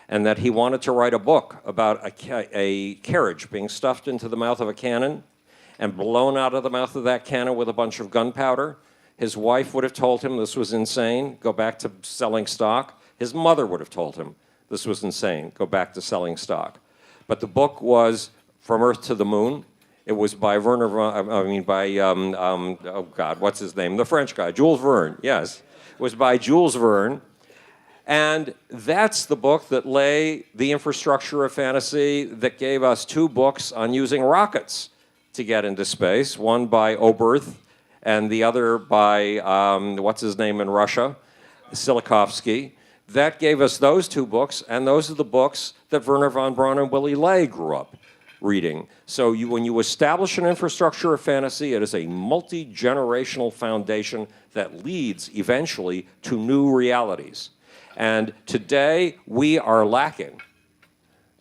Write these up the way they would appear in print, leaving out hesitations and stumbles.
and that he wanted to write a book about a carriage being stuffed into the mouth of a cannon and blown out of the mouth of that cannon with a bunch of gunpowder. His wife would have told him this was insane, go back to selling stock. His mother would have told him this was insane, go back to selling stock. But the book was From Earth to the Moon. It was by oh God, what's his name? The French guy, Jules Verne, yes. It was by Jules Verne. And that's the book that lay the infrastructure of fantasy that gave us 2 books on using rockets to get into space, one by Oberth and the other by, what's his name in Russia, Tsiolkovsky. That gave us those 2 books, and those are the books that Wernher von Braun and Willy Ley grew up reading. So when you establish an infrastructure of fantasy, it is a multi-generational foundation that leads eventually to new realities. And today, we are lacking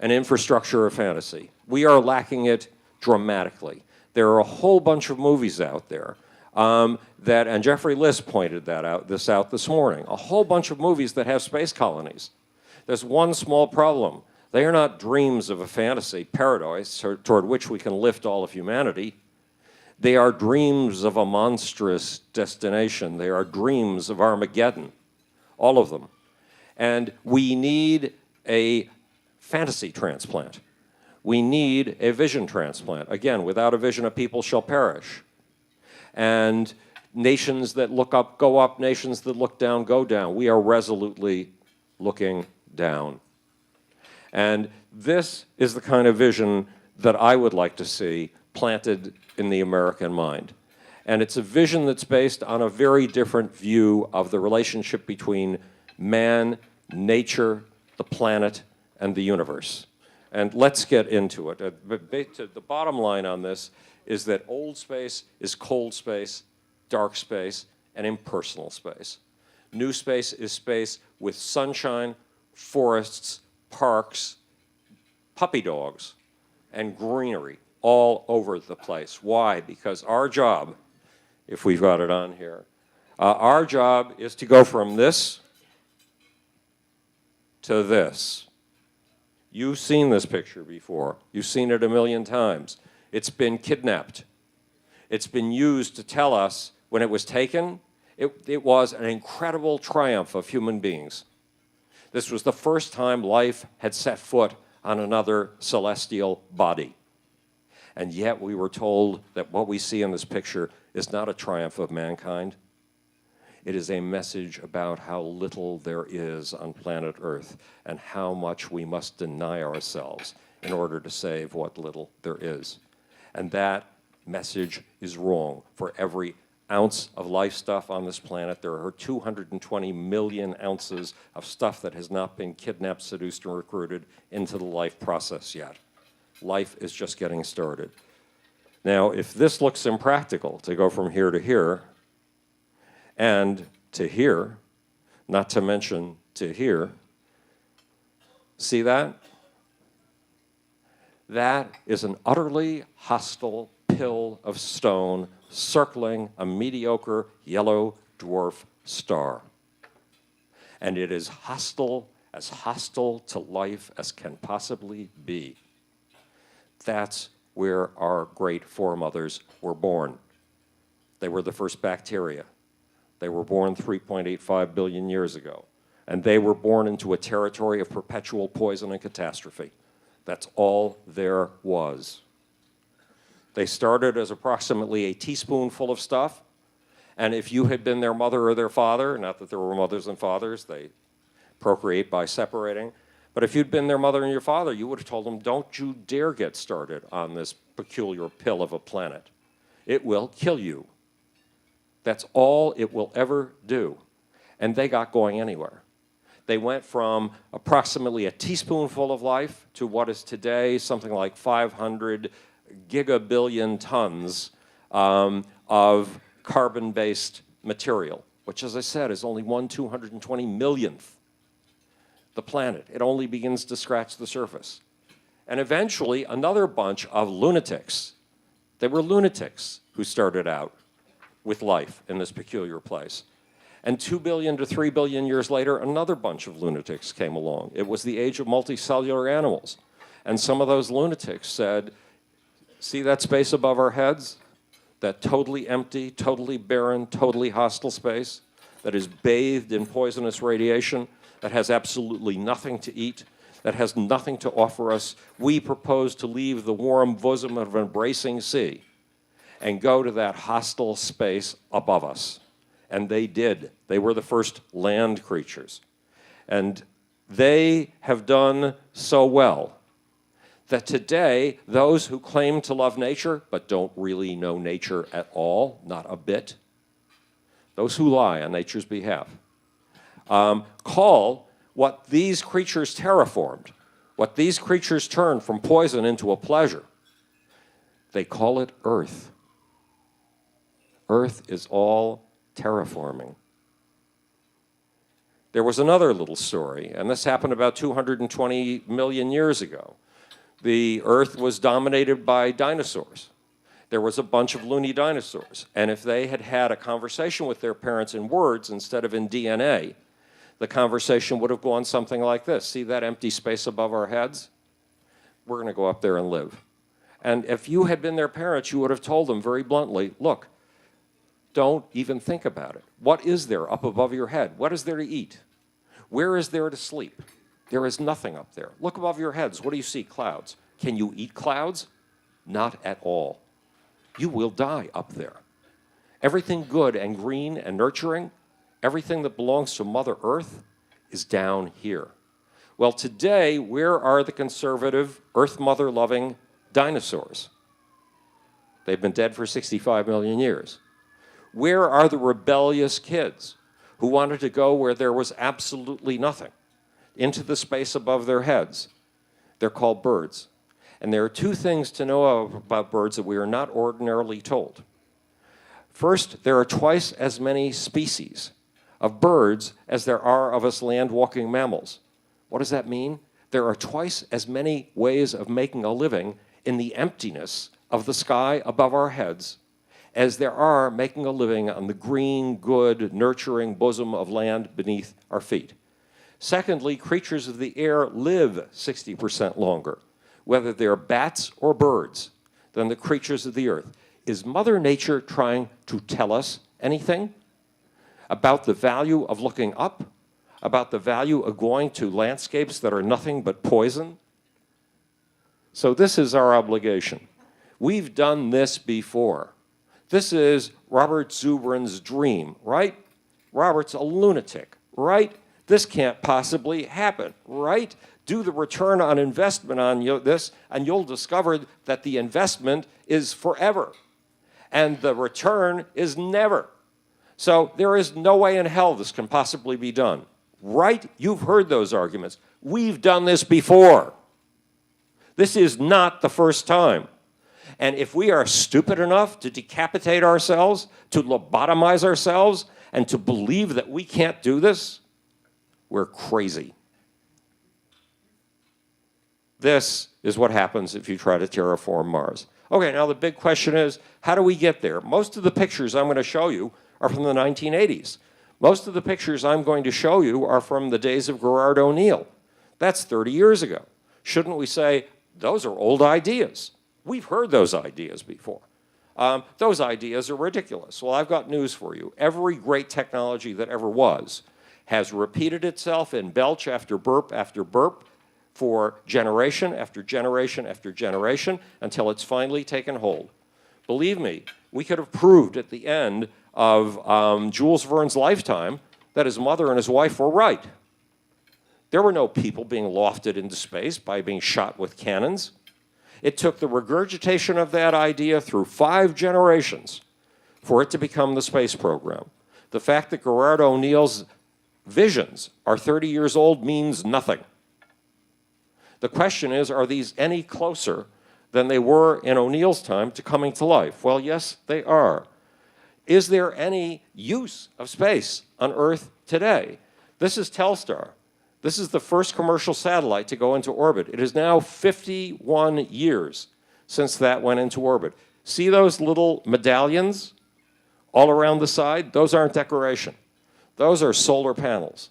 an infrastructure of fantasy. We are lacking it dramatically. There are a whole bunch of movies out there that, and Jeffrey List pointed this out this morning, a whole bunch of movies that have space colonies. There's one small problem. They are not dreams of a fantasy paradise toward which we can lift all of humanity. They are dreams of a monstrous destination. They are dreams of Armageddon, all of them. And we need a fantasy transplant. We need a vision transplant. Again, without a vision, a people shall perish. And nations that look up, go up. Nations that look down, go down. We are resolutely looking down. And this is the kind of vision that I would like to see planted in the American mind. And it's a vision that's based on a very different view of the relationship between man, nature, the planet, and the universe. And let's get into it. The bottom line on this is that old space is cold space, dark space, and impersonal space. New space is space with sunshine, forests, parks, puppy dogs, and greenery all over the place. Why? Because our job, if we've got it on here, our job is to go from this to this. You've seen this picture before. You've seen it a million times. It's been kidnapped. It's been used to tell us when it was taken, it was an incredible triumph of human beings. This was the first time life had set foot on another celestial body. And yet we were told that what we see in this picture is not a triumph of mankind. It is a message about how little there is on planet Earth and how much we must deny ourselves in order to save what little there is. And that message is wrong. For every ounce of life stuff on this planet, there are 220 million ounces of stuff that has not been kidnapped, seduced, and recruited into the life process yet. Life is just getting started. Now, if this looks impractical to go from here to here, and to here, not to mention to here, see that? That is an utterly hostile pill of stone circling a mediocre yellow dwarf star. And it is hostile, as hostile to life as can possibly be. That's where our great foremothers were born. They were the first bacteria. They were born 3.85 billion years ago. And they were born into a territory of perpetual poison and catastrophe. That's all there was. They started as approximately a teaspoonful of stuff. And if you had been their mother or their father, not that there were mothers and fathers, they procreate by separating, but if you'd been their mother and your father, you would have told them, don't you dare get started on this peculiar pill of a planet. It will kill you. That's all it will ever do. And they got going anywhere. They went from approximately a teaspoonful of life to what is today something like 500 gigabillion tons of carbon-based material, which, as I said, is only 1/220 millionth the planet. It only begins to scratch the surface. And eventually, another bunch of lunatics. They were lunatics who started out with life in this peculiar place. And 2 billion to 3 billion years later, another bunch of lunatics came along. It was the age of multicellular animals. And some of those lunatics said, see that space above our heads? That totally empty, totally barren, totally hostile space that is bathed in poisonous radiation, that has absolutely nothing to eat, that has nothing to offer us. We propose to leave the warm bosom of an embracing sea and go to that hostile space above us. And they did. They were the first land creatures. And they have done so well that today, those who claim to love nature but don't really know nature at all, not a bit, those who lie on nature's behalf, call what these creatures terraformed, what these creatures turned from poison into a pleasure, they call it Earth. Earth is all terraforming. There was another little story, and this happened about 220 million years ago. The Earth was dominated by dinosaurs. There was a bunch of loony dinosaurs, and if they had had a conversation with their parents in words instead of in DNA, the conversation would have gone something like this. See that empty space above our heads? We're going to go up there and live. And if you had been their parents, you would have told them very bluntly, look, don't even think about it. What is there up above your head? What is there to eat? Where is there to sleep? There is nothing up there. Look above your heads. What do you see? Clouds. Can you eat clouds? Not at all. You will die up there. Everything good and green and nurturing, everything that belongs to Mother Earth is down here. Well, today, where are the conservative, Earth Mother-loving dinosaurs? They've been dead for 65 million years. Where are the rebellious kids who wanted to go where there was absolutely nothing, into the space above their heads? They're called birds. And there are two things to know about birds that we are not ordinarily told. First, there are twice as many species of birds as there are of us land-walking mammals. What does that mean? There are twice as many ways of making a living in the emptiness of the sky above our heads as there are making a living on the green, good, nurturing bosom of land beneath our feet. Secondly, creatures of the air live 60% longer, whether they're bats or birds, than the creatures of the earth. Is Mother Nature trying to tell us anything about the value of looking up, about the value of going to landscapes that are nothing but poison? So this is our obligation. We've done this before. This is Robert Zubrin's dream, right? Robert's a lunatic, right? This can't possibly happen, right? Do the return on investment on this, and you'll discover that the investment is forever, and the return is never. So there is no way in hell this can possibly be done, right? You've heard those arguments. We've done this before. This is not the first time. And if we are stupid enough to decapitate ourselves, to lobotomize ourselves, and to believe that we can't do this, we're crazy. This is what happens if you try to terraform Mars. Okay, now the big question is, how do we get there? Most of the pictures I'm going to show you are from the 1980s. Most of the pictures I'm going to show you are from the days of Gerard O'Neill. That's 30 years ago. Shouldn't we say, those are old ideas? We've heard those ideas before. Those ideas are ridiculous. Well, I've got news for you. Every great technology that ever was has repeated itself in belch after burp for generation after generation after generation until it's finally taken hold. Believe me, we could have proved at the end of Jules Verne's lifetime that his mother and his wife were right. There were no people being lofted into space by being shot with cannons. It took the regurgitation of that idea through 5 generations for it to become the space program. The fact that Gerard O'Neill's visions are 30 years old means nothing. The question is, are these any closer than they were in O'Neill's time to coming to life? Well, yes, they are. Is there any use of space on Earth today? This is Telstar. This is the first commercial satellite to go into orbit. It is now 51 years since that went into orbit. See those little medallions all around the side? Those aren't decoration. Those are solar panels.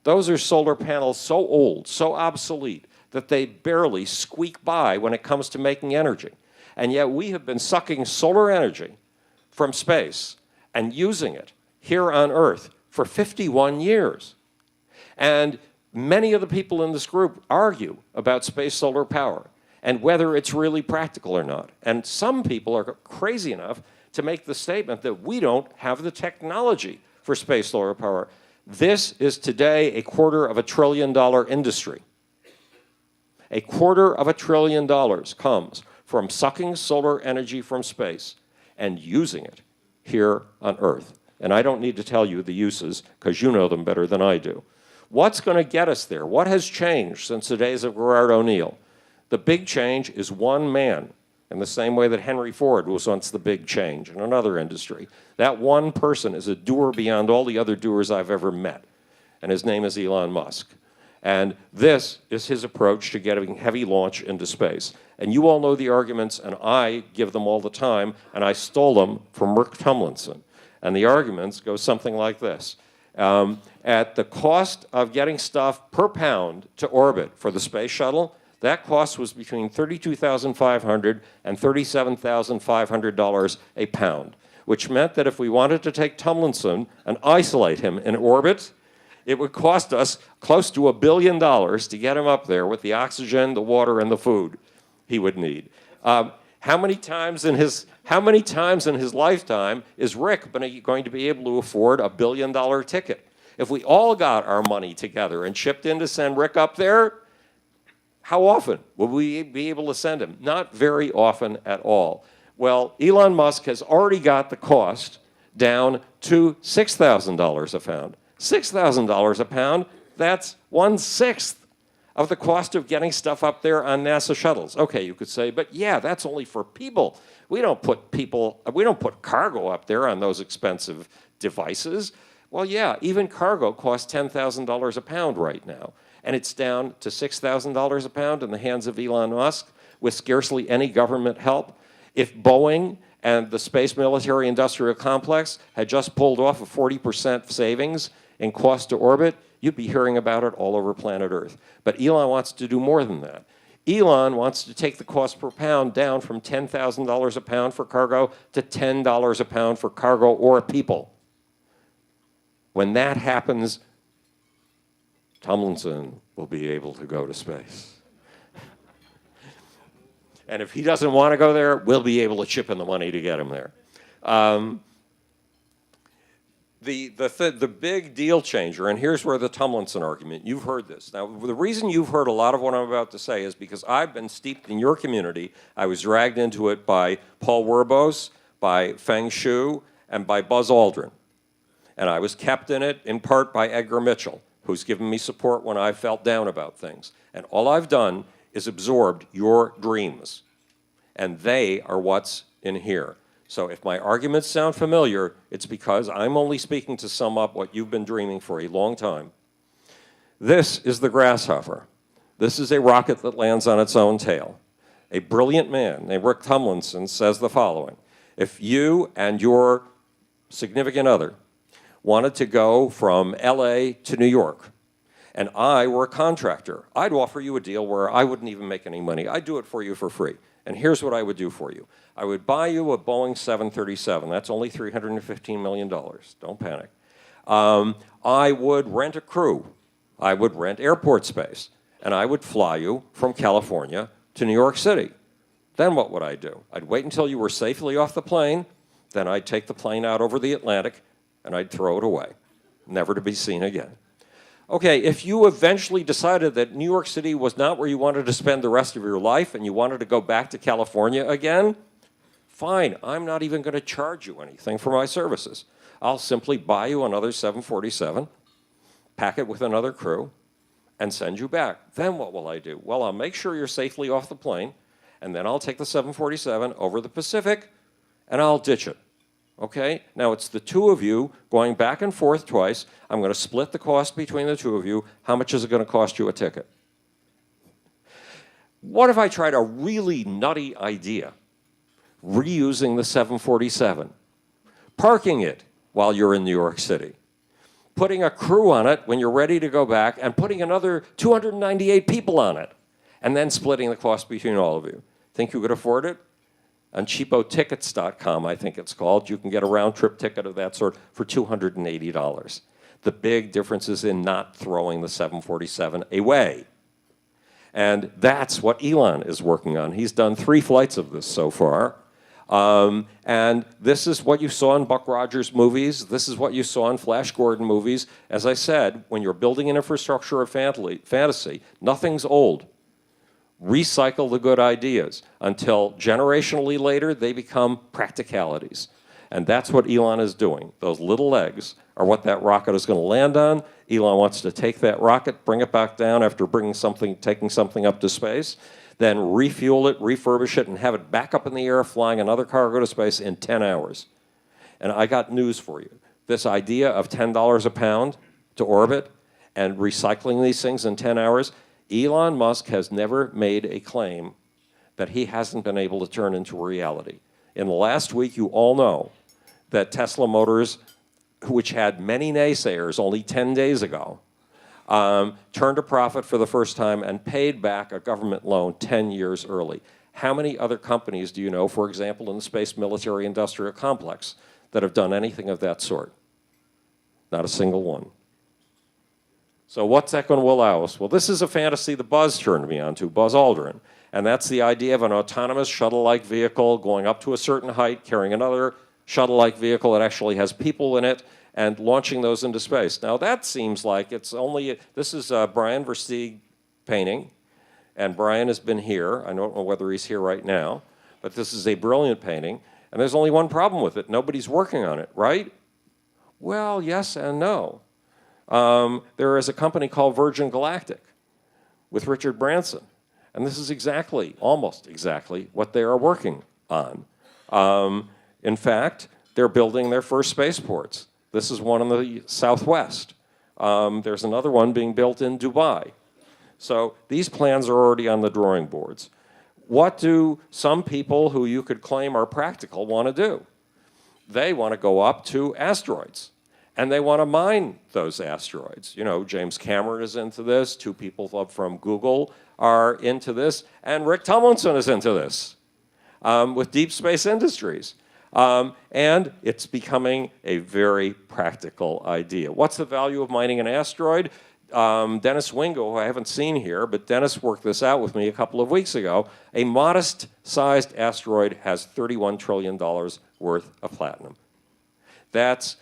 Those are solar panels so old, so obsolete, that they barely squeak by when it comes to making energy. And yet we have been sucking solar energy from space and using it here on Earth for 51 years. And many of the people in this group argue about space solar power and whether it's really practical or not. And some people are crazy enough to make the statement that we don't have the technology for space solar power. This is today $250 billion industry. $250 billion comes from sucking solar energy from space and using it here on Earth. And I don't need to tell you the uses, because you know them better than I do. What's going to get us there? What has changed since the days of Gerard O'Neill? The big change is one man, in the same way that Henry Ford was once the big change in another industry. That one person is a doer beyond all the other doers I've ever met, and his name is Elon Musk. And this is his approach to getting heavy launch into space. And you all know the arguments, and I give them all the time, and I stole them from Rick Tomlinson. And the arguments go something like this. At the cost of getting stuff per pound to orbit for the space shuttle, that cost was between $32,500 and $37,500 a pound, which meant that if we wanted to take Tomlinson and isolate him in orbit, it would cost us close to $1 billion to get him up there with the oxygen, the water, and the food he would need. How many times in his lifetime is Rick going to be able to afford $1 billion ticket? If we all got our money together and chipped in to send Rick up there, how often will we be able to send him? Not very often at all. Well, Elon Musk has already got the cost down to $6,000 a pound. $6,000 a pound, that's 1/6 of the cost of getting stuff up there on NASA shuttles. Okay, you could say, but yeah, that's only for people. We don't put cargo up there on those expensive devices. Well, yeah, even cargo costs $10,000 a pound right now. And it's down to $6,000 a pound in the hands of Elon Musk with scarcely any government help. If Boeing and the space military industrial complex had just pulled off a 40% savings in cost to orbit, you'd be hearing about it all over planet Earth. But Elon wants to do more than that. Elon wants to take the cost per pound down from $10,000 a pound for cargo to $10 a pound for cargo or people. When that happens, Tomlinson will be able to go to space. And if he doesn't want to go there, we'll be able to chip in the money to get him there. The big deal changer, and here's where the Tomlinson argument, you've heard this. Now, the reason you've heard a lot of what I'm about to say is because I've been steeped in your community. I was dragged into it by Paul Werbos, by Feng Shu, and by Buzz Aldrin. And I was kept in it in part by Edgar Mitchell, who's given me support when I felt down about things. And all I've done is absorbed your dreams. And they are what's in here. So if my arguments sound familiar, it's because I'm only speaking to sum up what you've been dreaming for a long time. This is the grasshopper. This is a rocket that lands on its own tail. A brilliant man named Rick Tomlinson says the following: if you and your significant other wanted to go from LA to New York, and I were a contractor, I'd offer you a deal where I wouldn't even make any money. I'd do it for you for free. And here's what I would do for you. I would buy you a Boeing 737. That's only $315 million. Don't panic. I would rent a crew. I would rent airport space. And I would fly you from California to New York City. Then what would I do? I'd wait until you were safely off the plane. Then I'd take the plane out over the Atlantic, and I'd throw it away, never to be seen again. Okay, if you eventually decided that New York City was not where you wanted to spend the rest of your life and you wanted to go back to California again, fine, I'm not even going to charge you anything for my services. I'll simply buy you another 747, pack it with another crew, and send you back. Then what will I do? Well, I'll make sure you're safely off the plane, and then I'll take the 747 over the Pacific, and I'll ditch it. Okay? Now it's the two of you going back and forth twice. I'm going to split the cost between the two of you. How much is it going to cost you a ticket? What if I tried a really nutty idea? Reusing the 747. Parking it while you're in New York City. putting a crew on it when you're ready to go back, and putting another 298 people on it, and then splitting the cost between all of you. Think you could afford it? On cheapotickets.com, I think it's called, you can get a round-trip ticket of that sort for $280. The big difference is in not throwing the 747 away. And that's what Elon is working on. He's done 3 flights of this so far. And this is what you saw in Buck Rogers movies. This is what you saw in Flash Gordon movies. As I said, when you're building an infrastructure of fantasy, nothing's old. Recycle the good ideas until generationally later they become practicalities. And that's what Elon is doing. Those little legs are what that rocket is going to land on. Elon wants to take that rocket, bring it back down after taking something up to space, then refuel it, refurbish it, and have it back up in the air flying another cargo to space in 10 hours. And I got news for you. This idea of $10 a pound to orbit and recycling these things in 10 hours, Elon Musk has never made a claim that he hasn't been able to turn into reality. In the last week, you all know that Tesla Motors, which had many naysayers only 10 days ago, turned a profit for the first time and paid back a government loan 10 years early. How many other companies do you know, for example, in the space military industrial complex, that have done anything of that sort? Not a single one. So what's that going to allow us? Well, this is a fantasy that Buzz turned me on to, Buzz Aldrin. And that's the idea of an autonomous shuttle-like vehicle going up to a certain height, carrying another shuttle-like vehicle that actually has people in it, and launching those into space. Now that seems like it's only, this is a Baen Versteeg painting, and Brian has been here. I don't know whether he's here right now, but this is a brilliant painting, and there's only one problem with it. Nobody's working on it, right? Well, yes and no. There is a company called Virgin Galactic with Richard Branson, and this is exactly, almost exactly, what they are working on. In fact, they're building their first spaceports. This is one in the southwest. There's another one being built in Dubai. So these plans are already on the drawing boards. What do some people who you could claim are practical want to do? They want to go up to asteroids, and they want to mine those asteroids. You know, James Cameron is into this. 2 people from Google are into this, and Rick Tomlinson is into this with Deep Space Industries. And it's becoming a very practical idea. What's the value of mining an asteroid? Dennis Wingo, who I haven't seen here, but Dennis worked this out with me a couple of weeks ago. A modest-sized asteroid has $31 trillion worth of platinum. That's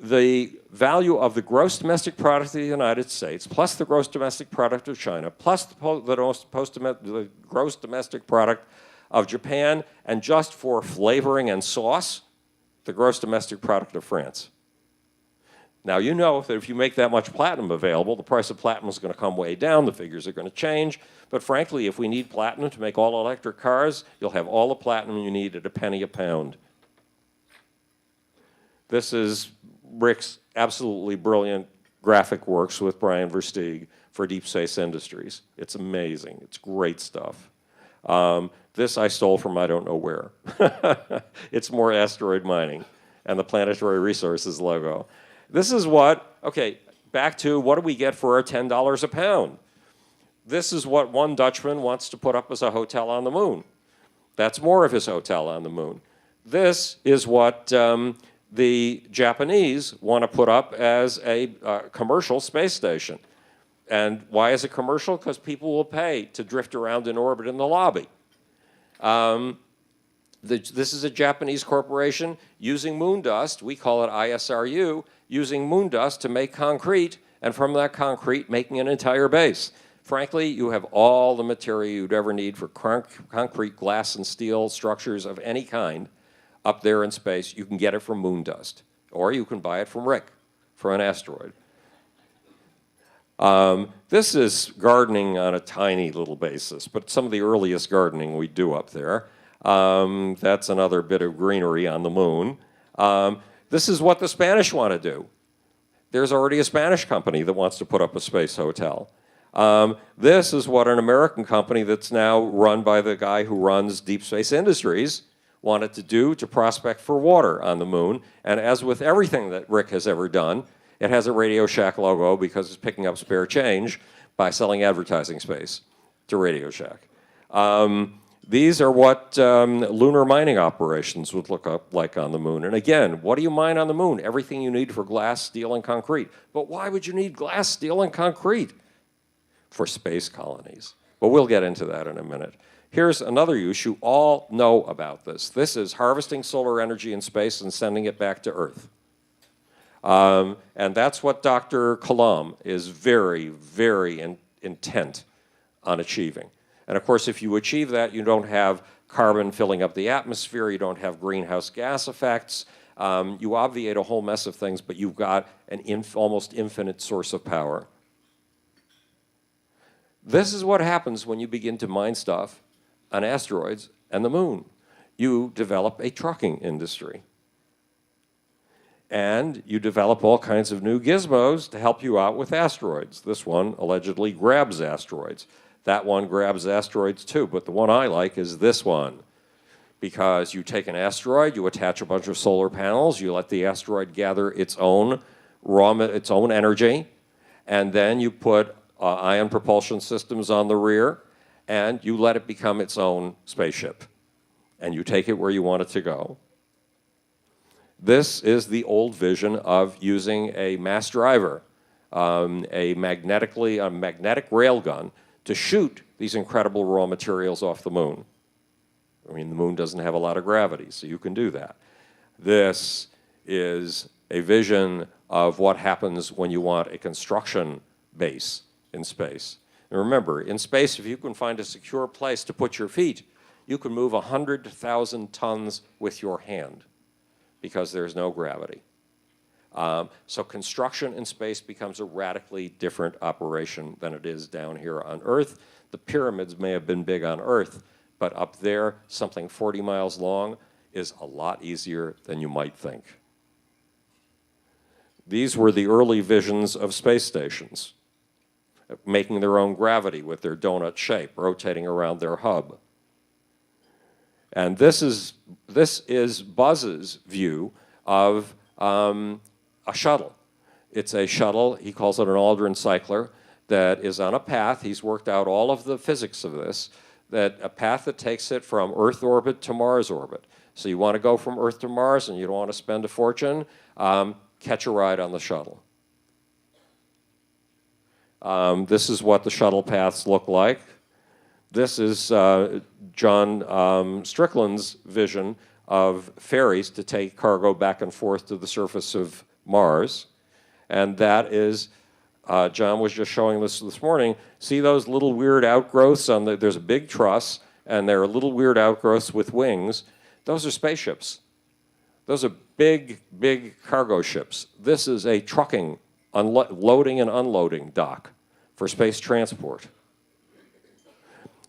the value of the gross domestic product of the United States, plus the gross domestic product of China, plus the gross domestic product of Japan, and just for flavoring and sauce, the gross domestic product of France. Now, you know that if you make that much platinum available, the price of platinum is going to come way down, the figures are going to change, but frankly, if we need platinum to make all electric cars, you'll have all the platinum you need at a penny a pound. This is Rick's absolutely brilliant graphic works with Baen Versteeg for Deep Space Industries. It's amazing. It's great stuff. This I stole from I don't know where. It's more asteroid mining and the Planetary Resources logo. This is what, okay, back to what do we get for our $10 a pound? This is what one Dutchman wants to put up as a hotel on the moon. That's more of his hotel on the moon. This is what the Japanese want to put up as a commercial space station. And why is it commercial? Because people will pay to drift around in orbit in the lobby. This is a Japanese corporation using moon dust, we call it ISRU, using moon dust to make concrete, and from that concrete making an entire base. Frankly, you have all the material you'd ever need for concrete, glass, and steel structures of any kind up there in space. You can get it from moon dust, or you can buy it from Rick for an asteroid. This is gardening on a tiny little basis, but some of the earliest gardening we do up there. That's another bit of greenery on the moon. This is what the Spanish want to do. There's already a Spanish company that wants to put up a space hotel. This is what an American company that's now run by the guy who runs Deep Space Industries wanted to do, to prospect for water on the moon. And as with everything that Rick has ever done, It has a Radio Shack logo because it's picking up spare change by selling advertising space to Radio Shack. These are what lunar mining operations would look like on the moon. And again, what do you mine on the moon? Everything you need for glass, steel, and concrete. But why would you need glass, steel, and concrete? For space colonies. But we'll get into that in a minute. Here's another use. You all know about this. This is harvesting solar energy in space and sending it back to Earth. And that's what Dr. Kalam is very, very intent on achieving. And of course, if you achieve that, you don't have carbon filling up the atmosphere, you don't have greenhouse gas effects, you obviate a whole mess of things, but you've got an almost infinite source of power. This is what happens when you begin to mine stuff on asteroids and the moon. You develop a trucking industry. And you develop all kinds of new gizmos to help you out with asteroids. This one allegedly grabs asteroids. That one grabs asteroids too, but the one I like is this one. Because you take an asteroid, you attach a bunch of solar panels, you let the asteroid gather its own energy, and then you put ion propulsion systems on the rear, and you let it become its own spaceship. And you take it where you want it to go. This is the old vision of using a mass driver, a magnetic railgun, to shoot these incredible raw materials off the moon. I mean, the moon doesn't have a lot of gravity, so you can do that. This is a vision of what happens when you want a construction base in space. And remember, in space, if you can find a secure place to put your feet, you can move 100,000 tons with your hand because there's no gravity. So construction in space becomes a radically different operation than it is down here on Earth. The pyramids may have been big on Earth, but up there, something 40 miles long is a lot easier than you might think. These were the early visions of space stations, making their own gravity with their donut shape, rotating around their hub. And this is Buzz's view of a shuttle. It's a shuttle, he calls it an Aldrin cycler, that is on a path. He's worked out all of the physics of this, that a path that takes it from Earth orbit to Mars orbit. So you want to go from Earth to Mars and you don't want to spend a fortune, catch a ride on the shuttle. This is what the shuttle paths look like. This is John Strickland's vision of ferries to take cargo back and forth to the surface of Mars. And that is, John was just showing this morning, see those little weird outgrowths on there's a big truss, and there are little weird outgrowths with wings. Those are spaceships. Those are big, big cargo ships. This is a trucking, loading and unloading dock for space transport.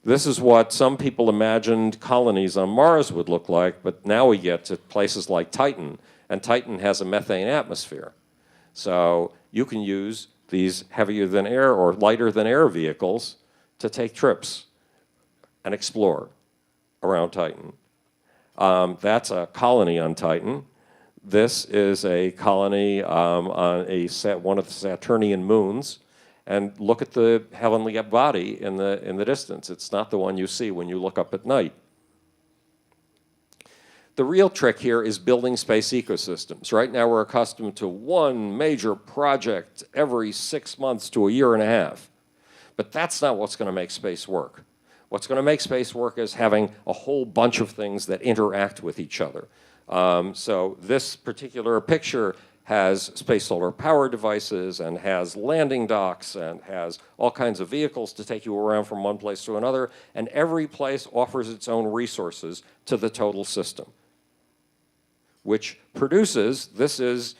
This is what some people imagined colonies on Mars would look like, but now we get to places like Titan, and Titan has a methane atmosphere. So you can use these heavier than air or lighter than air vehicles to take trips and explore around Titan. That's a colony on Titan. This is a colony on one of the Saturnian moons. And look at the heavenly body in the distance. It's not the one you see when you look up at night. The real trick here is building space ecosystems. Right now we're accustomed to one major project every 6 months to a year and a half. But that's not what's going to make space work. What's going to make space work is having a whole bunch of things that interact with each other. So this particular picture has space solar power devices and has landing docks and has all kinds of vehicles to take you around from one place to another, and every place offers its own resources to the total system, which produces, this is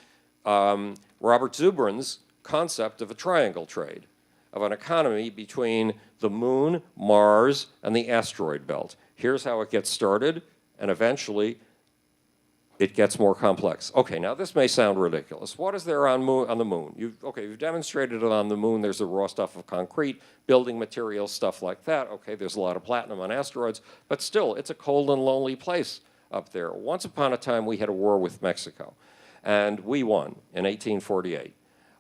Robert Zubrin's concept of a triangle trade, of an economy between the moon, Mars, and the asteroid belt. Here's how it gets started, and eventually it gets more complex. Okay, now this may sound ridiculous. What is there on the moon? You've demonstrated it on the moon. There's the raw stuff of concrete, building materials, stuff like that. Okay, there's a lot of platinum on asteroids, but still, it's a cold and lonely place up there. Once upon a time, we had a war with Mexico, and we won in 1848.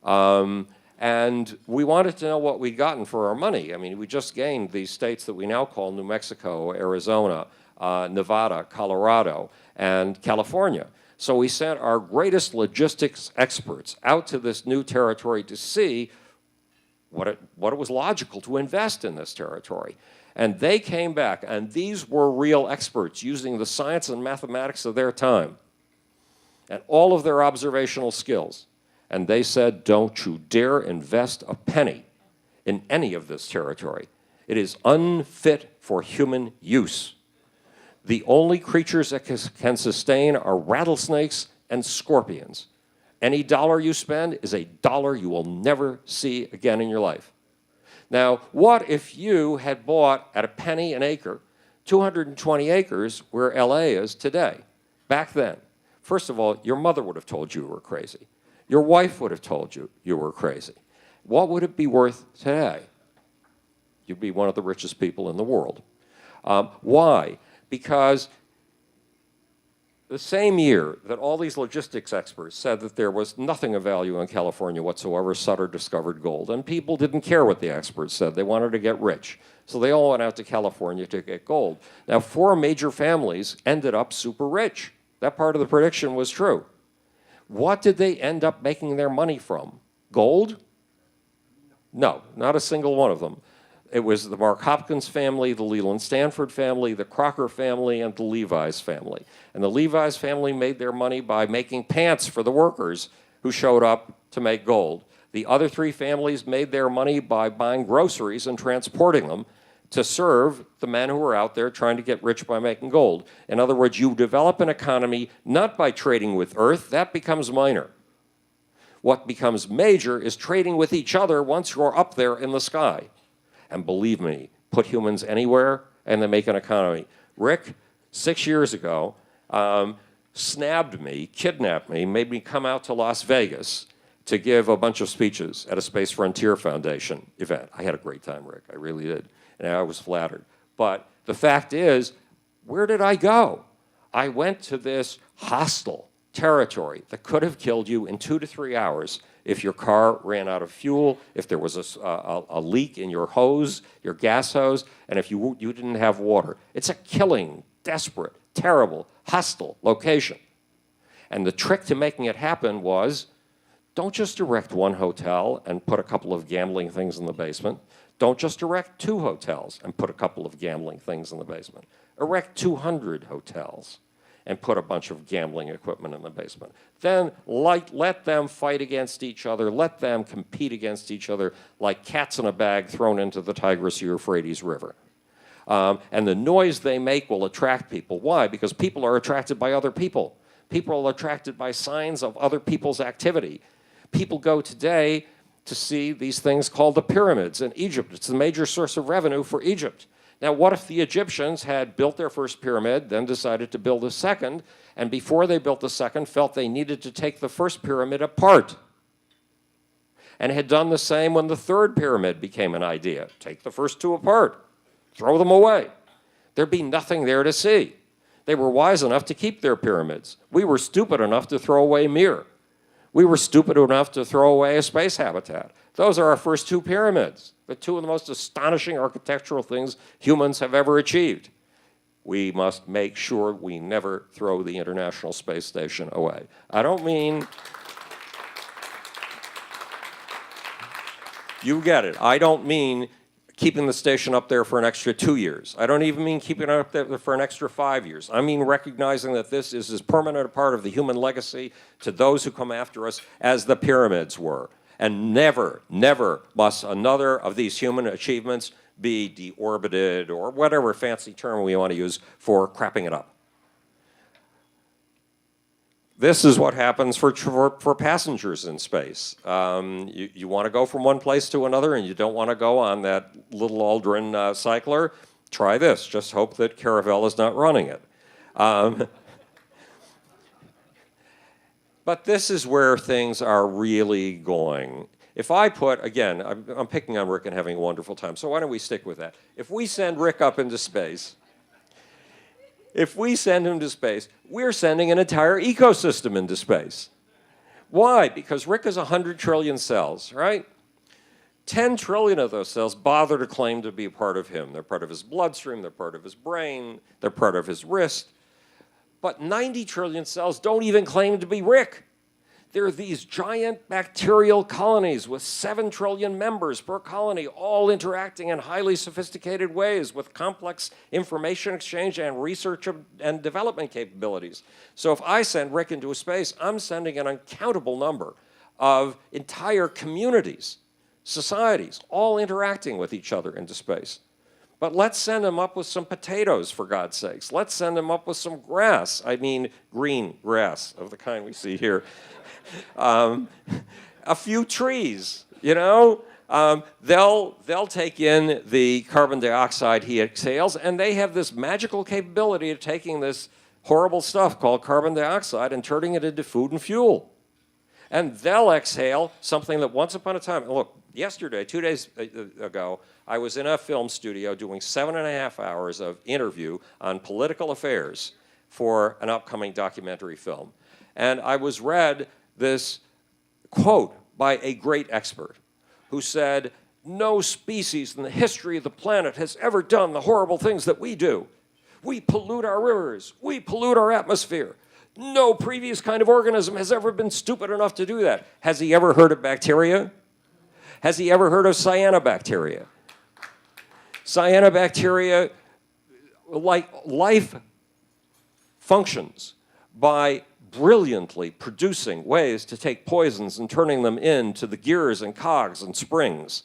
And we wanted to know what we'd gotten for our money. I mean, we just gained these states that we now call New Mexico, Arizona, Nevada, Colorado, and California. So we sent our greatest logistics experts out to this new territory to see what it was logical to invest in this territory. And they came back, and these were real experts using the science and mathematics of their time and all of their observational skills. And they said, don't you dare invest a penny in any of this territory. It is unfit for human use. The only creatures that can sustain are rattlesnakes and scorpions. Any dollar you spend is a dollar you will never see again in your life. Now, what if you had bought at a penny an acre, 220 acres where LA is today, back then? First of all, your mother would have told you were crazy. Your wife would have told you you were crazy. What would it be worth today? You'd be one of the richest people in the world. Why? Because the same year that all these logistics experts said that there was nothing of value in California whatsoever, Sutter discovered gold. And people didn't care what the experts said. They wanted to get rich. So they all went out to California to get gold. Now, 4 major families ended up super rich. That part of the prediction was true. What did they end up making their money from? Gold? No, not a single one of them. It was the Mark Hopkins family, the Leland Stanford family, the Crocker family, and the Levi's family. And the Levi's family made their money by making pants for the workers who showed up to make gold. The other 3 families made their money by buying groceries and transporting them to serve the men who were out there trying to get rich by making gold. In other words, you develop an economy not by trading with Earth. That becomes minor. What becomes major is trading with each other once you're up there in the sky. And believe me, put humans anywhere and they make an economy. Rick, 6 years ago, snabbed me, kidnapped me, made me come out to Las Vegas to give a bunch of speeches at a Space Frontier Foundation event. I had a great time, Rick. I really did. And I was flattered. But the fact is, where did I go? I went to this hostile territory that could have killed you in 2 to 3 hours if your car ran out of fuel, if there was a leak in your hose, your gas hose, and if you didn't have water. It's a killing, desperate, terrible, hostile location. And the trick to making it happen was, don't just erect 1 hotel and put a couple of gambling things in the basement. Don't just erect 2 hotels and put a couple of gambling things in the basement. Erect 200 hotels and put a bunch of gambling equipment in the basement. Then let them fight against each other. Let them compete against each other like cats in a bag thrown into the Tigris-Euphrates River. And the noise they make will attract people. Why? Because people are attracted by other people. People are attracted by signs of other people's activity. People go today to see these things called the pyramids in Egypt. It's the major source of revenue for Egypt. Now, what if the Egyptians had built their first pyramid, then decided to build a second, and before they built the second, felt they needed to take the first pyramid apart, and had done the same when the third pyramid became an idea? Take the first 2 apart, throw them away. There'd be nothing there to see. They were wise enough to keep their pyramids. We were stupid enough to throw away Mir. We were stupid enough to throw away a space habitat. Those are our first 2 pyramids, the 2 of the most astonishing architectural things humans have ever achieved. We must make sure we never throw the International Space Station away. I don't mean, you get it, I don't mean keeping the station up there for an extra 2 years. I don't even mean keeping it up there for an extra 5 years. I mean recognizing that this is as permanent a part of the human legacy to those who come after us as the pyramids were. And never, never must another of these human achievements be deorbited, or whatever fancy term we want to use for crapping it up. This is what happens for passengers in space. You want to go from one place to another and you don't want to go on that little Aldrin cycler, try this. Just hope that Caravelle is not running it. But this is where things are really going. If I put, again, I'm picking on Rick and having a wonderful time, so why don't we stick with that? If we send Rick up into space, if we send him to space, we're sending an entire ecosystem into space. Why? Because Rick is 100 trillion cells, right? 10 trillion of those cells bother to claim to be a part of him. They're part of his bloodstream, they're part of his brain, they're part of his wrist. But 90 trillion cells don't even claim to be Rick. There are these giant bacterial colonies with 7 trillion members per colony, all interacting in highly sophisticated ways with complex information exchange and research and development capabilities. So if I send Rick into space, I'm sending an uncountable number of entire communities, societies, all interacting with each other into space. But let's send him up with some potatoes, for God's sakes. Let's send him up with some grass. I mean green grass of the kind we see here. A few trees, you know. They'll take in the carbon dioxide he exhales, and they have this magical capability of taking this horrible stuff called carbon dioxide and turning it into food and fuel. And they'll exhale something that once upon a time, look, yesterday, 2 days ago, I was in a film studio doing 7.5 hours of interview on political affairs for an upcoming documentary film. And I was read this quote by a great expert who said, "No species in the history of the planet has ever done the horrible things that we do. We pollute our rivers. We pollute our atmosphere. No previous kind of organism has ever been stupid enough to do that." Has he ever heard of bacteria? Has he ever heard of cyanobacteria? Cyanobacteria, like life, functions by brilliantly producing ways to take poisons and turning them into the gears and cogs and springs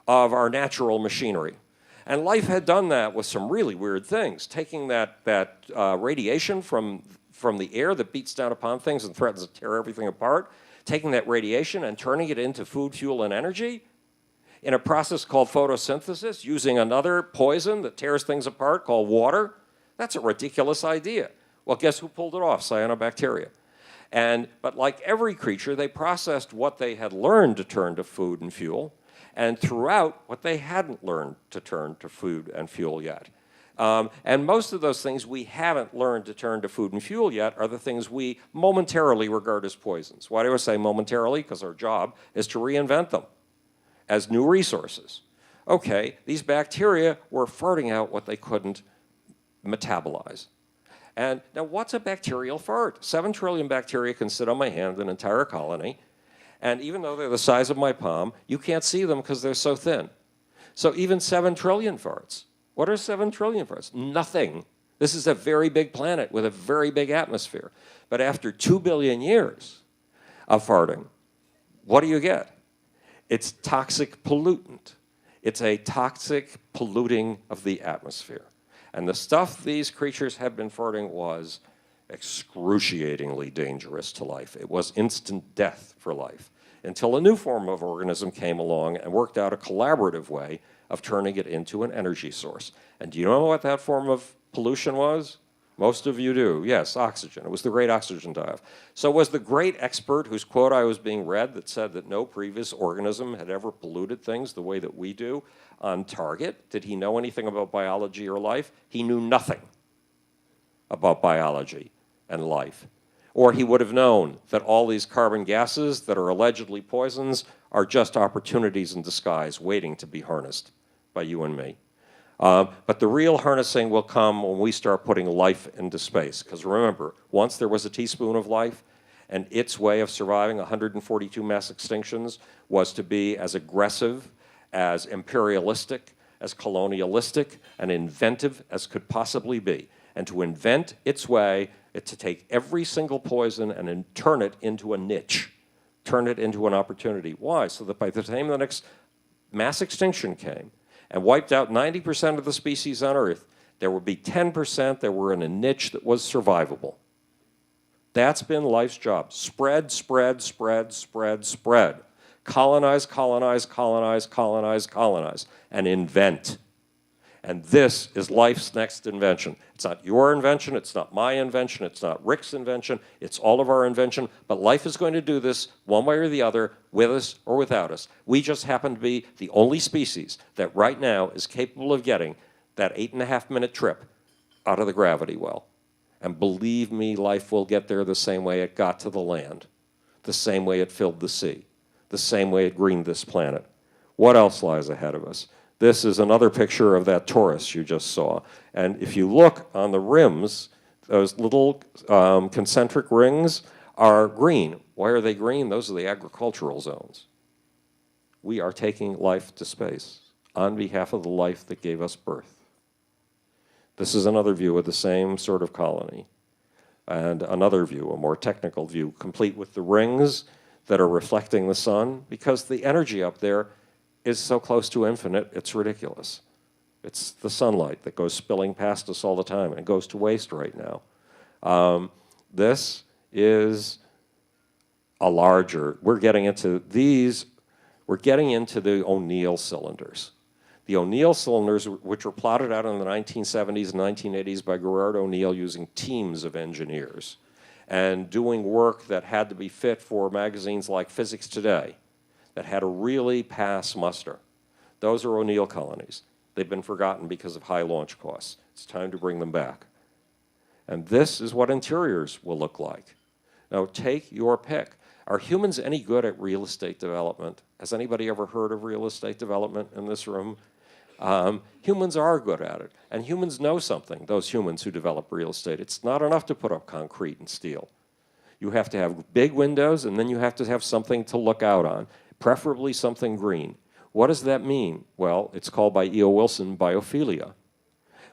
of our natural machinery. And life had done that with some really weird things, taking that radiation from the air that beats down upon things and threatens to tear everything apart, taking that radiation and turning it into food, fuel, and energy in a process called photosynthesis, using another poison that tears things apart called water. That's a ridiculous idea. Well, guess who pulled it off? Cyanobacteria. But like every creature, they processed what they had learned to turn to food and fuel, and throughout what they hadn't learned to turn to food and fuel yet. And most of those things we haven't learned to turn to food and fuel yet are the things we momentarily regard as poisons. Why do I say momentarily? Because our job is to reinvent them as new resources. Okay, these bacteria were farting out what they couldn't metabolize. And now what's a bacterial fart? 7 trillion bacteria can sit on my hand, an entire colony, and even though they're the size of my palm, you can't see them because they're so thin. So even 7 trillion farts. What are 7 trillion farts? Nothing. This is a very big planet with a very big atmosphere. But after 2 billion years of farting, what do you get? It's toxic pollutant. It's a toxic polluting of the atmosphere. And the stuff these creatures had been farting was excruciatingly dangerous to life. It was instant death for life until a new form of organism came along and worked out a collaborative way of turning it into an energy source. And do you know what that form of pollution was? Most of you do. Yes, oxygen. It was the great oxygen dive. So was the great expert whose quote I was being read that said that no previous organism had ever polluted things the way that we do on target? Did he know anything about biology or life? He knew nothing about biology and life. Or he would have known that all these carbon gases that are allegedly poisons are just opportunities in disguise waiting to be harnessed by you and me. But the real harnessing will come when we start putting life into space. Because remember, once there was a teaspoon of life, and its way of surviving 142 mass extinctions was to be as aggressive, as imperialistic, as colonialistic, and inventive as could possibly be. And to invent its way, to take every single poison and turn it into a niche, turn it into an opportunity. Why? So that by the time the next mass extinction came, and wiped out 90% of the species on Earth, there would be 10% that were in a niche that was survivable. That's been life's job. Spread, spread, spread, spread, spread. Colonize, colonize, colonize, colonize, colonize, and invent. And this is life's next invention. It's not your invention, it's not my invention, it's not Rick's invention, it's all of our invention, but life is going to do this one way or the other, with us or without us. We just happen to be the only species that right now is capable of getting that 8.5-minute trip out of the gravity well. And believe me, life will get there the same way it got to the land. the same way it filled the sea, the same way it greened this planet. What else lies ahead of us? This is another picture of that torus you just saw. And if you look on the rims, those little concentric rings are green. Why are they green? Those are the agricultural zones. We are taking life to space on behalf of the life that gave us birth. This is another view of the same sort of colony. And another view, a more technical view, complete with the rings that are reflecting the sun, because the energy up there is so close to infinite, it's ridiculous. It's the sunlight that goes spilling past us all the time, and it goes to waste right now. This is a larger, we're getting into the O'Neill cylinders. The O'Neill cylinders, which were plotted out in the 1970s and 1980s by Gerard O'Neill using teams of engineers and doing work that had to be fit for magazines like Physics Today, that had to really pass muster. Those are O'Neill colonies. They've been forgotten because of high launch costs. It's time to bring them back. And this is what interiors will look like. Now, take your pick. Are humans any good at real estate development? Has anybody ever heard of real estate development in this room? Humans are good at it, and humans know something, those humans who develop real estate. It's not enough to put up concrete and steel. You have to have big windows, and then you have to have something to look out on, preferably something green. What does that mean? Well, it's called by E.O. Wilson biophilia.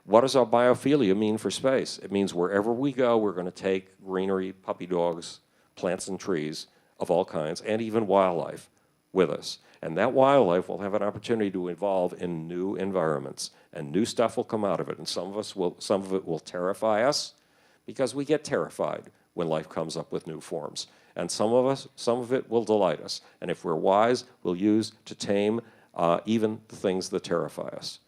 What does our biophilia mean for space? It means wherever we go, we're going to take greenery, puppy dogs, plants and trees of all kinds, and even wildlife with us. And that wildlife will have an opportunity to evolve in new environments, and new stuff will come out of it. And some of it will terrify us, because we get terrified when life comes up with new forms. And some of it will delight us. And if we're wise, we'll use to tame even the things that terrify us.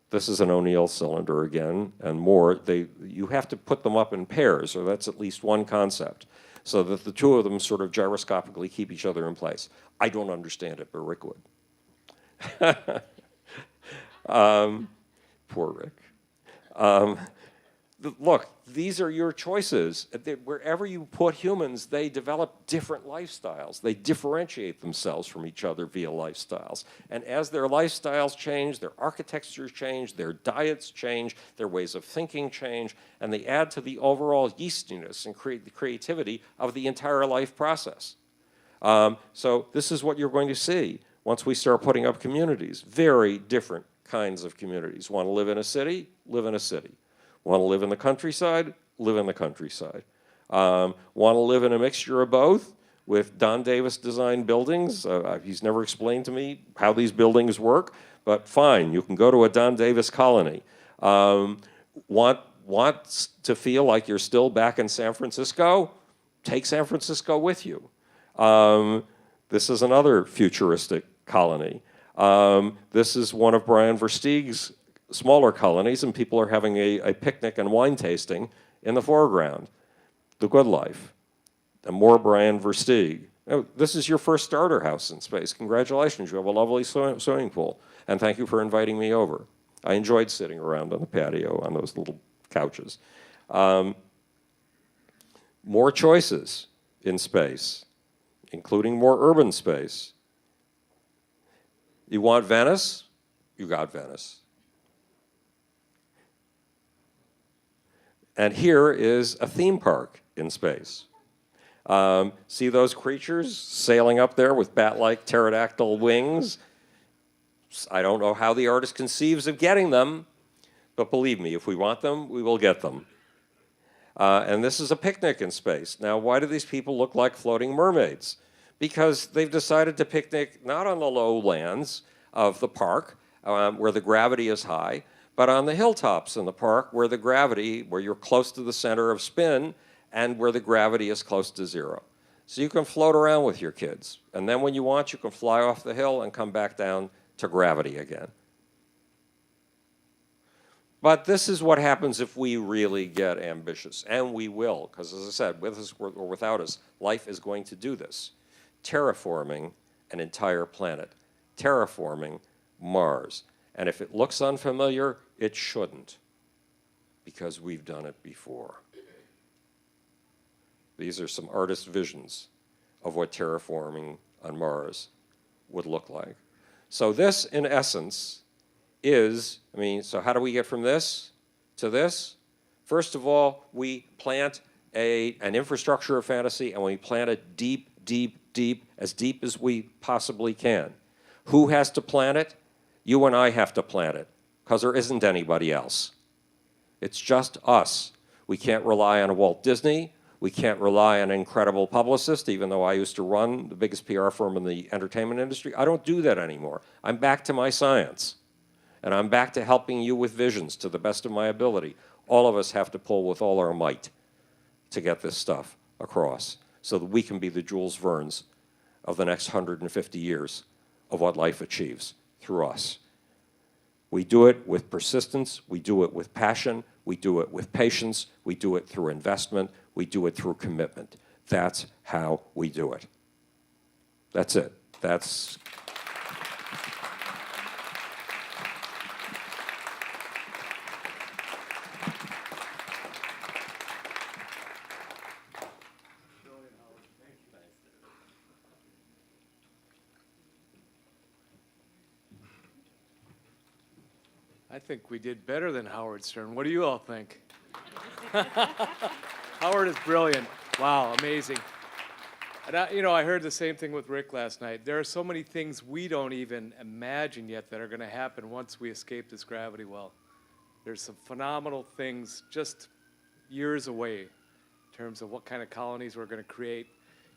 This is an O'Neill cylinder again, and more. You have to put them up in pairs, or that's at least one concept, so that the two of them sort of gyroscopically keep each other in place. I don't understand it, but Rick would. Poor Rick. Look, these are your choices. Wherever you put humans, they develop different lifestyles. They differentiate themselves from each other via lifestyles. And as their lifestyles change, their architectures change, their diets change, their ways of thinking change, and they add to the overall yeastiness and the creativity of the entire life process. So this is what you're going to see once we start putting up communities. Very different kinds of communities. Want to live in a city? Live in a city. Want to live in the countryside? Live in the countryside. Want to live in a mixture of both with Don Davis designed buildings? He's never explained to me how these buildings work, but fine, you can go to a Don Davis colony. Want to feel like you're still back in San Francisco? Take San Francisco with you. This is another futuristic colony. This is one of Brian Versteeg's smaller colonies, and people are having a picnic and wine tasting in the foreground. The good life. And more Brian Versteeg. This is your first starter house in space. Congratulations, you have a lovely swimming pool. And thank you for inviting me over. I enjoyed sitting around on the patio on those little couches. More choices in space, including more urban space. You want Venice? You got Venice. And here is a theme park in space. See those creatures sailing up there with bat-like pterodactyl wings? I don't know how the artist conceives of getting them, but believe me, if we want them, we will get them. And this is a picnic in space. Now, why do these people look like floating mermaids? Because they've decided to picnic not on the lowlands of the park, where the gravity is high, but on the hilltops in the park where you're close to the center of spin and where the gravity is close to zero. So you can float around with your kids. And then when you want, you can fly off the hill and come back down to gravity again. But this is what happens if we really get ambitious. And we will, because as I said, with us or without us, life is going to do this. Terraforming an entire planet. Terraforming Mars. And if it looks unfamiliar, it shouldn't, because we've done it before. These are some artist visions of what terraforming on Mars would look like. So this, in essence, is, so how do we get from this to this? First of all, we plant an infrastructure of fantasy, and we plant it deep, deep, deep, as deep as we possibly can. Who has to plant it? You and I have to plant it, because there isn't anybody else. It's just us. We can't rely on a Walt Disney. We can't rely on an incredible publicist, even though I used to run the biggest PR firm in the entertainment industry. I don't do that anymore. I'm back to my science. And I'm back to helping you with visions to the best of my ability. All of us have to pull with all our might to get this stuff across so that we can be the Jules Vernes of the next 150 years of what life achieves through us. We do it with persistence. We do it with passion. We do it with patience. We do it through investment. We do it through commitment. That's how we do it. That's it. That's... I think we did better than Howard Stern. What do you all think? Howard is brilliant. Wow, amazing. And I heard the same thing with Rick last night. There are so many things we don't even imagine yet that are going to happen once we escape this gravity well. There's some phenomenal things just years away in terms of what kind of colonies we're going to create.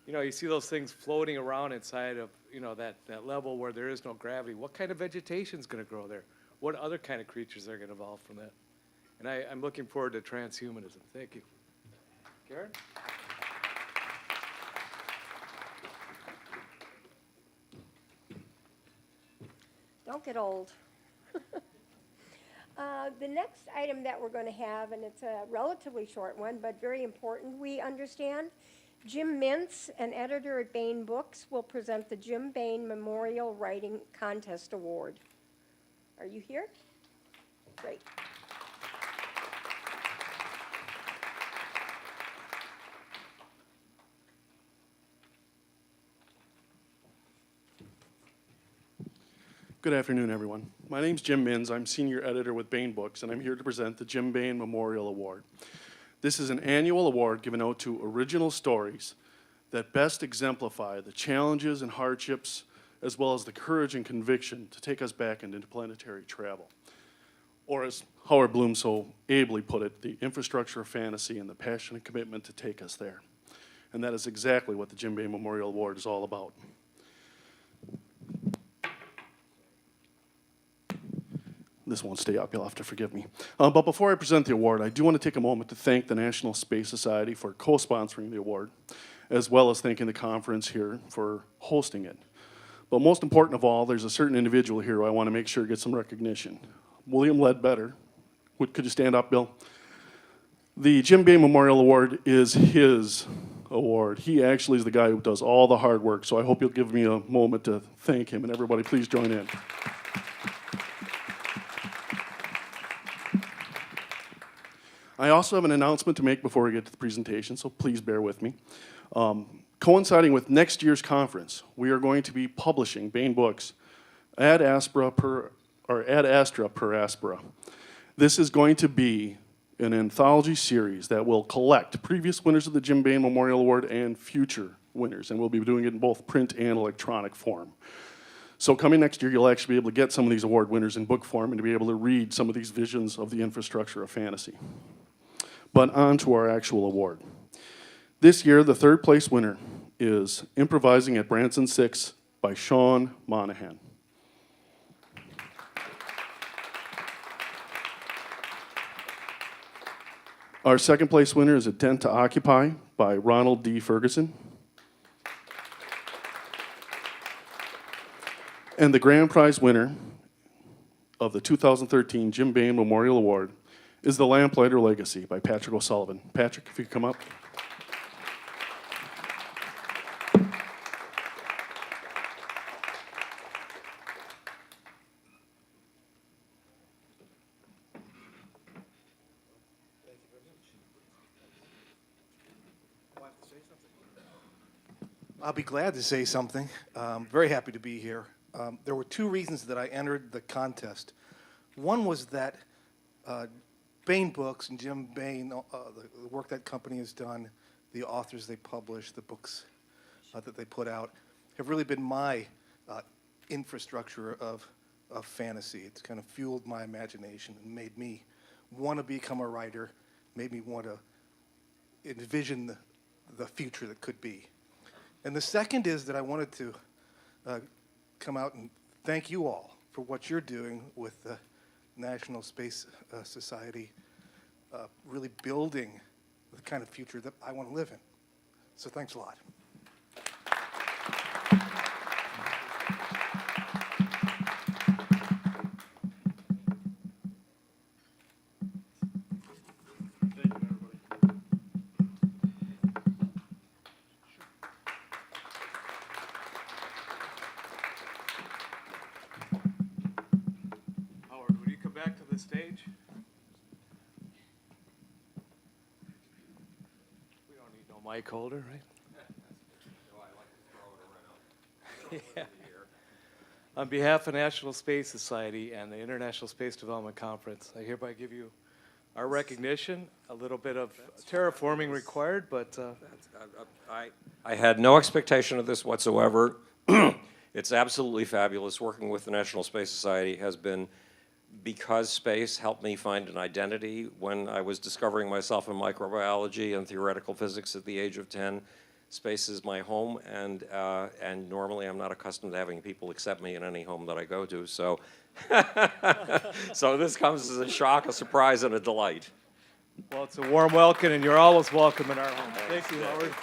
You see those things floating around inside of, that level where there is no gravity. What kind of vegetation is going to grow there? What other kind of creatures are going to evolve from that? And I'm looking forward to transhumanism. Thank you. Karen? Don't get old. The next item that we're going to have, and it's a relatively short one, but very important, we understand. Jim Mintz, an editor at Baen Books, will present the Jim Baen Memorial Writing Contest Award. Are you here? Great. Good afternoon, everyone. My name's Jim Mintz. I'm senior editor with Baen Books, and I'm here to present the Jim Baen Memorial Award. This is an annual award given out to original stories that best exemplify the challenges and hardships, as well as the courage and conviction to take us back into interplanetary travel. Or as Howard Bloom so ably put it, the infrastructure of fantasy and the passion and commitment to take us there. And that is exactly what the Jim Baen Memorial Award is all about. This won't stay up, you'll have to forgive me. But before I present the award, I do want to take a moment to thank the National Space Society for co-sponsoring the award, as well as thanking the conference here for hosting it. But most important of all, there's a certain individual here who I want to make sure gets some recognition. William Ledbetter. Could you stand up, Bill? The Jim Baen Memorial Award is his award. He actually is the guy who does all the hard work, so I hope you'll give me a moment to thank him, and everybody please join in. I also have an announcement to make before we get to the presentation, so please bear with me. Coinciding with next year's conference, we are going to be publishing Baen Books ad astra per aspera. This is going to be an anthology series that will collect previous winners of the Jim Baen Memorial Award and future winners, and we'll be doing it in both print and electronic form. So coming next year, you'll actually be able to get some of these award winners in book form and to be able to read some of these visions of the infrastructure of fantasy. But on to our actual award. This year, the third place winner is Improvising at Branson 6 by Sean Monahan. Our second place winner is A Tent to Occupy by Ronald D. Ferguson. And the grand prize winner of the 2013 Jim Baen Memorial Award is The Lamplighter Legacy by Patrick O'Sullivan. Patrick, if you could come up. I'll be glad to say something. Very happy to be here. There were two reasons that I entered the contest. One was that Baen Books and Jim Baen, the work that company has done, the authors they publish, the books that they put out, have really been my infrastructure of fantasy. It's kind of fueled my imagination and made me want to become a writer, made me want to envision the future that could be. And the second is that I wanted to come out and thank you all for what you're doing with the National Space Society, really building the kind of future that I want to live in. So thanks a lot. Howard, would you come back to the stage? We don't need no mic holder, right? Yeah. On behalf of National Space Society and the International Space Development Conference, I hereby give you our recognition. A little bit of terraforming required, but I had no expectation of this whatsoever. It's absolutely fabulous. Working with the National Space Society has been because space helped me find an identity when I was discovering myself in microbiology and theoretical physics at the age of 10. Space is my home, and normally I'm not accustomed to having people accept me in any home that I go to. So, so this comes as a shock, a surprise, and a delight. well, it's a warm welcome, and you're always welcome in our home. Thank you, Howard.